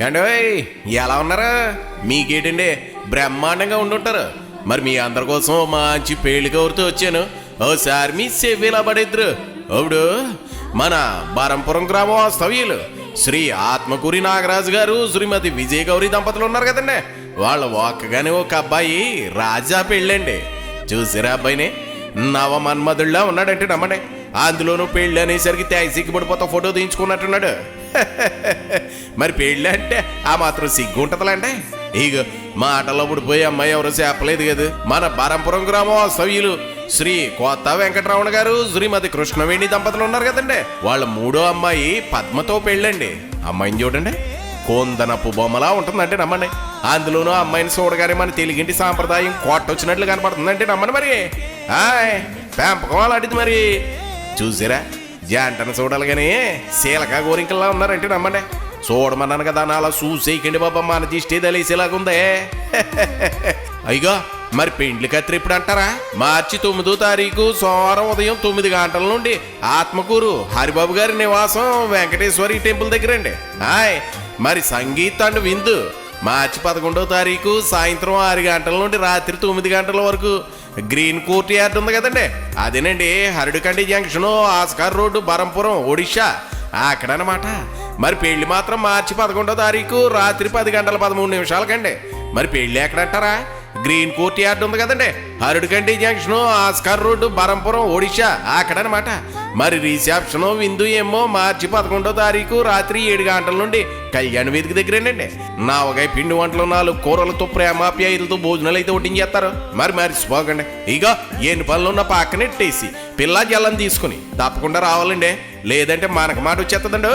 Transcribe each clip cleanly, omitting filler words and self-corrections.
ఏండో ఎలా ఉన్నారా? మీకేటండి బ్రహ్మాండంగా ఉండుంటారు. మరి మీ అందరి కోసం మంచి పెళ్లి కౌరుతూ వచ్చాను. ఓసారి మీ సెవ్విలా పడిద్దరు. అప్పుడు మన బరంపురం గ్రామ వాస్తవ్యులు శ్రీ ఆత్మకూరి నాగరాజు గారు శ్రీమతి విజయ గౌరి దంపతులు ఉన్నారు కదండి. వాళ్ళ ఒక్కగానే ఒక అబ్బాయి రాజా పెళ్ళండి. చూసిరా అబ్బాయిని నవమన్మధుల్లా ఉన్నాడంటే నమ్మండి. అందులోనూ పెళ్ళి అనేసరికి సిగ్గు పడిపోతా ఫోటో తీయించుకున్నట్టున్నాడు. మరి పెళ్ళి అంటే ఆ మాత్రం సిగ్గు ఉంటుందిలేండి. ఇక మాటలో పడిపోయి అమ్మాయి ఎవరో చెప్పలేదు కదా. మన బరంపురం గ్రామ వాస్తవ్యులు శ్రీ కొత్త వెంకటరమణ గారు శ్రీమతి కృష్ణవేణి దంపతులు ఉన్నారు కదండి. వాళ్ళ మూడో అమ్మాయి పద్మతో పెళ్ళండి. అమ్మాయిని చూడండి కొందనపు బొమ్మలా ఉంటుందంటే నమ్మండి. అందులోనూ అమ్మాయిని చూడగానే మన తెలుగింటి సాంప్రదాయం కొట్టొచ్చినట్లు కనపడుతుందంటే నమ్మండి. మరి పెంపకం అలాంటిది. మరి చూసిరా జంటను చూడాలి కానీ శీలక గోరింకల్లా ఉన్నారంటే నమ్మండి. చూడమన్నాను కదా అలా చూసేయకండి బాబా, మన దిష్టి తలేసేలాగుందే. అయ్యో మరి పెండ్లి కత్తిరి ఎప్పుడు అంటారా? మార్చి 9వ తారీఖు సోమవారం ఉదయం 9 గంటల నుండి ఆత్మకూరు హరిబాబు గారి నివాసం వెంకటేశ్వరి టెంపుల్ దగ్గరండి. మరి సంగీత్ అండ్ విందు మార్చి 11వ తారీఖు సాయంత్రం 6 గంటల నుండి రాత్రి 9 గంటల వరకు గ్రీన్ కోర్ట్ యార్డ్ ఉంది కదండి, అదేనండి హరిడుకండి జంక్షన్, ఆస్కార్ రోడ్డు, బరంపురం, ఒడిషా అక్కడనమాట. మరి పెళ్లి మాత్రం మార్చి 11వ తారీఖు రాత్రి 10 గంటల 13 నిమిషాలకండి. మరి పెళ్లి ఎక్కడంటారా? గ్రీన్ కోర్ట్ యార్డ్ ఉంది కదండి, హరిడుకండి జంక్షన్, ఆస్కార్ రోడ్డు, బరంపురం, ఒడిషా అక్కడనమాట. మరి రిసెప్షన్ విందు ఏమో మార్చి 11వ తారీఖు రాత్రి 7 గంటల నుండి కళ్యాణ వేదిక దగ్గరేనండి. నావగాయ పిండి వంటలు 4 కూరలతో ప్రేమాప్యాయులతో భోజనాలు అయితే వడ్డించేస్తారు. మరి మర్చిపోకండి. ఇక ఎన్ని పనులు ఉన్న పక్కనెట్టేసి పిల్ల జల్లం తీసుకుని తప్పకుండా రావాలండి. లేదంటే మనకు మాట వచ్చేస్తుందండి.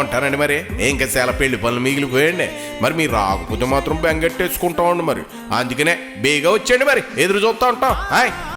ఉంటానండి. మరి ఇంకా చాలా పెళ్లి పనులు మిగిలిపోయండి. మరి మీరు రాకపోతే మాత్రం బెంగెట్టేసుకుంటామండి. మరి అందుకనే బేగా వచ్చేయండి. మరి ఎదురు చూస్తూ ఉంటాం.